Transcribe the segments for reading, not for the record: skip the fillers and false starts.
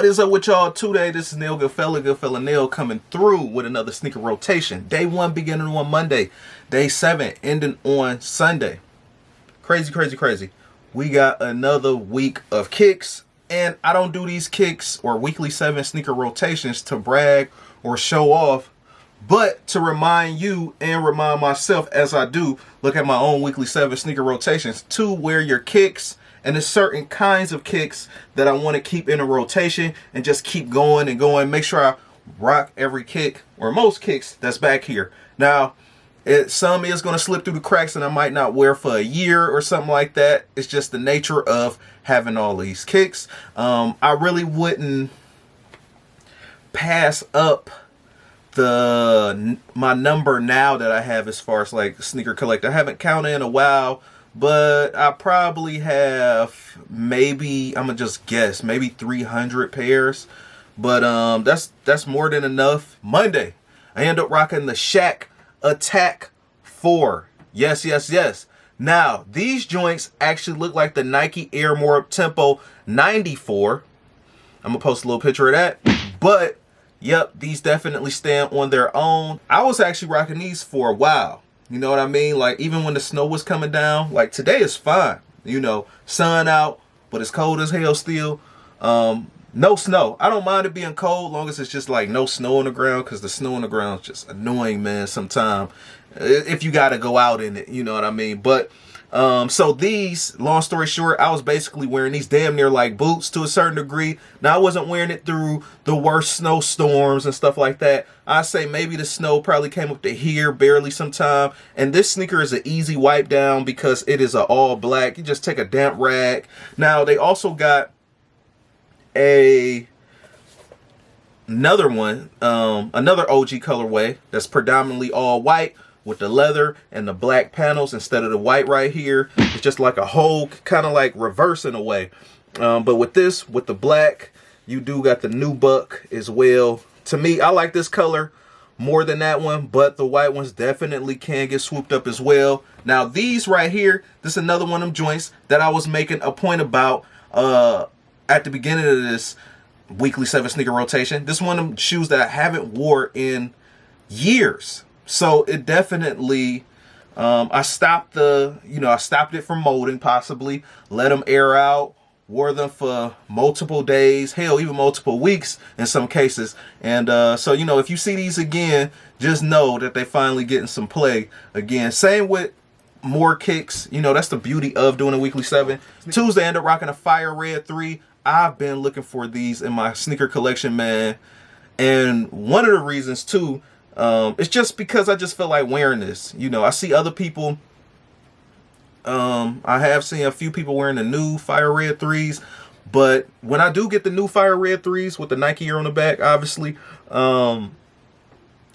What is up with y'all today? This is Neil Goodfella Neil coming through with another sneaker rotation. Day 1 beginning on Monday. Day 7 ending on Sunday. Crazy. We got another week of kicks. And I don't do these kicks or weekly 7 sneaker rotations to brag or show off, but to remind you and remind myself as I do look at my own weekly 7 sneaker rotations to wear your kicks. And there's certain kinds of kicks that I want to keep in a rotation and just keep going and going. Make sure I rock every kick or most kicks that's back here. Now, some is going to slip through the cracks and I might not wear for a year or something like that. It's just the nature of having all these kicks. I really wouldn't pass up my number now that I have as far as like sneaker collector. I haven't counted in a while. But I probably have maybe, I'm gonna just guess, maybe 300 pairs. But that's more than enough. Monday, I end up rocking the Shaq Attack 4. Yes. Now, these joints actually look like the Nike Air More Up Tempo 94. I'm gonna post a little picture of that. But, yep, these definitely stand on their own. I was actually rocking these for a while. You know what I mean? Like, even when the snow was coming down, like today is fine. You know, sun out, but it's cold as hell still. No snow. I don't mind it being cold, long as it's just like no snow on the ground, because the snow on the ground is just annoying, man, sometimes. If you got to go out in it, you know what I mean? But, so these, long story short, I was basically wearing these damn near like boots to a certain degree. Now, I wasn't wearing it through the worst snowstorms and stuff like that. I say maybe the snow probably came up to here barely sometime. And this sneaker is an easy wipe down because it is an all black. You just take a damp rag. Now, they also got another one, another OG colorway that's predominantly all white, with the leather and the black panels instead of the white right here. It's just like a whole kind of like reverse in a way. But with this, with the black, you do got the nubuck as well. To me, I like this color more than that one, but the white ones definitely can get swooped up as well. Now these right here, this is another one of them joints that I was making a point about at the beginning of this weekly 7 sneaker rotation. This one of them shoes that I haven't wore in years. So it definitely, I stopped it from molding possibly, let them air out, wore them for multiple days, hell, even multiple weeks in some cases. And so, you know, if you see these again, just know that they finally getting some play again. Same with more kicks. You know, that's the beauty of doing a weekly 7. Tuesday, I ended up rocking a Fire Red 3. I've been looking for these in my sneaker collection, man. And one of the reasons too, it's just because I just feel like wearing this. You know, I see other people. I have seen a few people wearing the new Fire Red 3s. But when I do get the new Fire Red 3s with the Nike Air on the back, obviously, I'm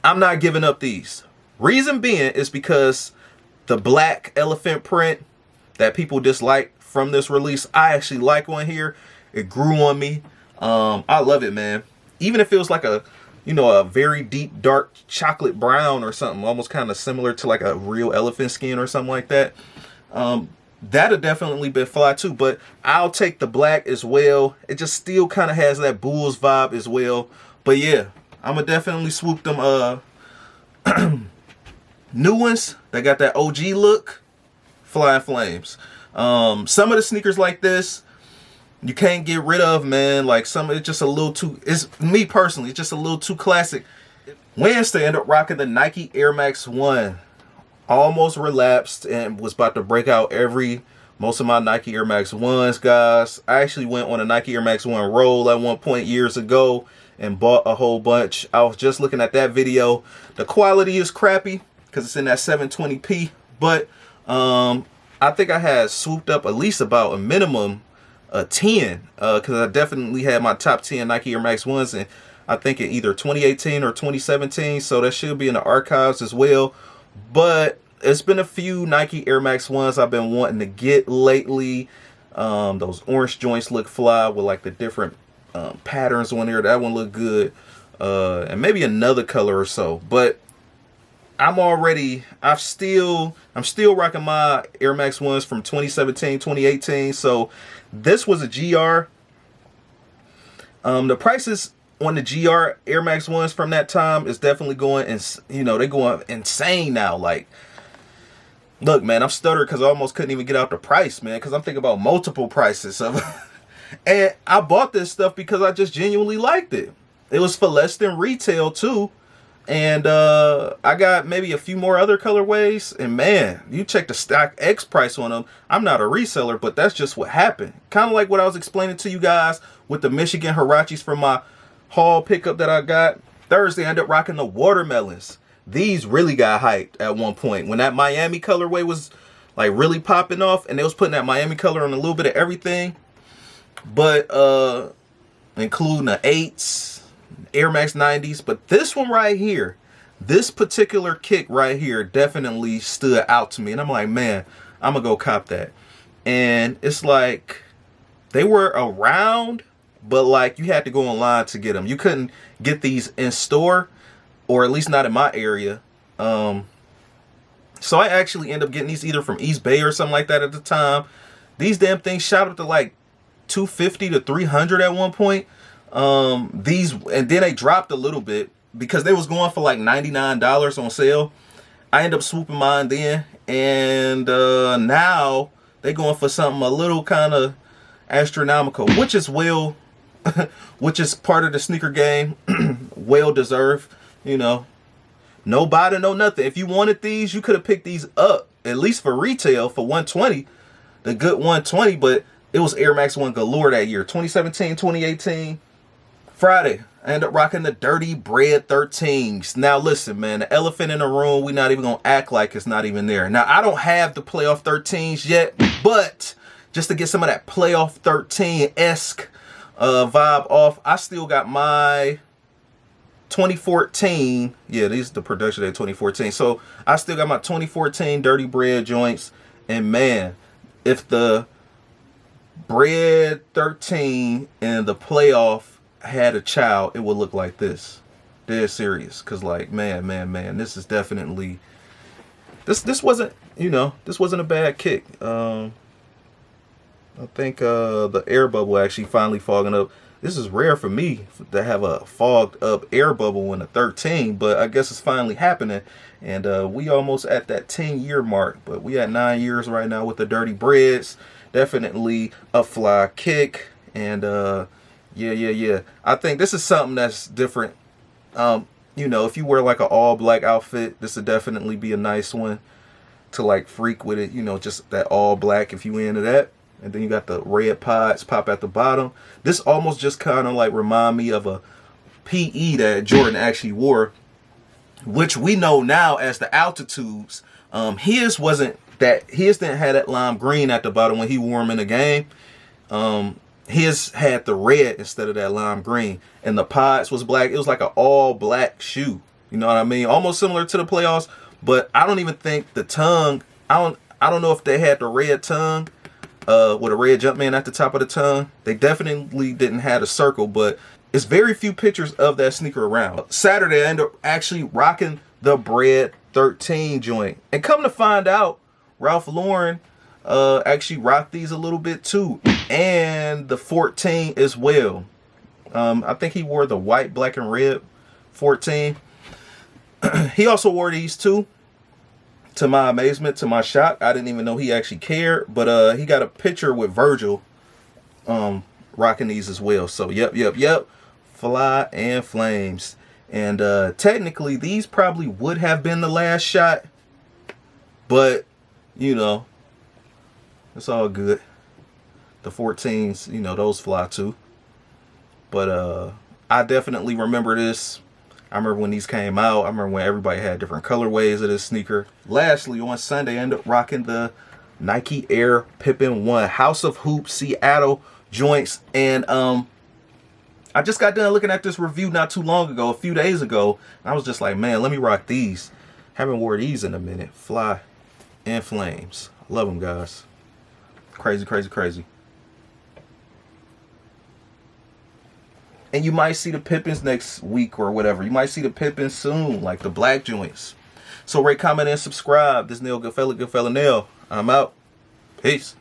not giving up these. Reason being is because the black elephant print that people dislike from this release, I actually like on here. It grew on me. I love it, man. Even if it was like a very deep, dark chocolate brown or something, almost kind of similar to like a real elephant skin or something like that. That'd definitely be fly too, but I'll take the black as well. It just still kind of has that Bulls vibe as well. But yeah, I'm gonna definitely swoop them new ones that got that OG look. Flying Flames. Some of the sneakers like this, you can't get rid of, man. Like some, it's just a little too, it's me personally, it's just a little too classic. Wednesday, ended up rocking the Nike Air Max 1. Almost relapsed and was about to break out most of my Nike Air Max 1s, guys. I actually went on a Nike Air Max 1 roll at one point years ago and bought a whole bunch. I was just looking at that video. The quality is crappy because it's in that 720p, but I think I had swooped up at least about a minimum 10 because I definitely had my top 10 Nike Air Max 1s, and I think in either 2018 or 2017, so that should be in the archives as well. But it's been a few Nike Air Max 1s I've been wanting to get lately. Those orange joints look fly with like the different patterns on there. That one look good, and maybe another color or so. But I'm still rocking my Air Max 1s from 2017, 2018. So this was a GR. The prices on the GR Air Max 1s from that time is definitely going, and you know, they're going insane now. Like, look, man, I'm stuttering because I almost couldn't even get out the price, man, because I'm thinking about multiple prices of and I bought this stuff because I just genuinely liked it. It was for less than retail too. And I got maybe a few more other colorways. And man, you check the Stock X price on them. I'm not a reseller, but that's just what happened. Kind of like what I was explaining to you guys with the Michigan Huaraches from my haul pickup that I got. Thursday, I ended up rocking the watermelons. These really got hyped at one point. When that Miami colorway was like really popping off. And they was putting that Miami color on a little bit of everything. But including the 8s. Air Max 90s, but this one right here, this particular kick right here definitely stood out to me, and I'm like, man, I'm gonna go cop that. And it's like they were around, but like you had to go online to get them. You couldn't get these in store, or at least not in my area. So I actually ended up getting these either from East Bay or something like that at the time. These damn things shot up to like $250 to $300 at one point. These, and then they dropped a little bit because they was going for like $99 on sale. I ended up swooping mine then, and now they going for something a little kind of astronomical, which is well which is part of the sneaker game. Well deserved, you know. No body, no nothing. If you wanted these, you could have picked these up at least for retail for $120, the good $120. But it was Air Max 1 galore that year, 2017, 2018. Friday, I ended up rocking the Dirty Bread 13s. Now listen, man, the elephant in the room, we're not even gonna act like it's not even there. Now I don't have the playoff 13s yet, but just to get some of that playoff 13-esque vibe off, I still got my 2014. Yeah, these are the production day 2014. So I still got my 2014 Dirty Bread joints. And man, if the Bread 13 and the playoff had a child, it would look like this. Dead serious. Cause like, man, this is definitely, this wasn't, you know, this wasn't a bad kick. I think the air bubble actually finally fogging up. This is rare for me to have a fogged up air bubble in a 13, but I guess it's finally happening. And we almost at that 10-year mark, but we at 9 years right now with the Dirty Breads. Definitely a fly kick. And yeah. I think this is something that's different. You know, if you wear like an all black outfit, this would definitely be a nice one to like freak with it. You know, just that all black if you into that. And then you got the red pods pop at the bottom. This almost just kind of like remind me of a PE that Jordan actually wore, which we know now as the Altitudes. His wasn't that, his didn't have that lime green at the bottom when he wore them in the game. His had the red instead of that lime green, and the pods was black. It was like an all black shoe. You know what I mean? Almost similar to the playoffs, but I don't even think the tongue. I don't know if they had the red tongue with a red Jumpman at the top of the tongue. They definitely didn't have a circle, but it's very few pictures of that sneaker around. Saturday, I ended up actually rocking the Bread 13 joint, and come to find out, Ralph Lauren actually rocked these a little bit too, and the 14 as well. I think he wore the white, black, and red 14. He also wore these too. To my amazement, to my shock, I didn't even know he actually cared. But he got a picture with Virgil rocking these as well. So yep. Fly and Flames. And technically, these probably would have been the last shot. But, you know, it's all good. The 14s, you know, those fly too. But I definitely remember this. I remember when these came out. I remember when everybody had different colorways of this sneaker. Lastly, on Sunday, I ended up rocking the Nike Air Pippen 1 House of Hoops Seattle joints. And I just got done looking at this review not too long ago, a few days ago. And I was just like, man, let me rock these. Haven't wore these in a minute. Fly and Flames. Love them, guys. Crazy. And you might see the Pippins next week or whatever. You might see the Pippins soon, like the black joints. So rate, comment, and subscribe. This is Neil Goodfella Nail. I'm out. Peace.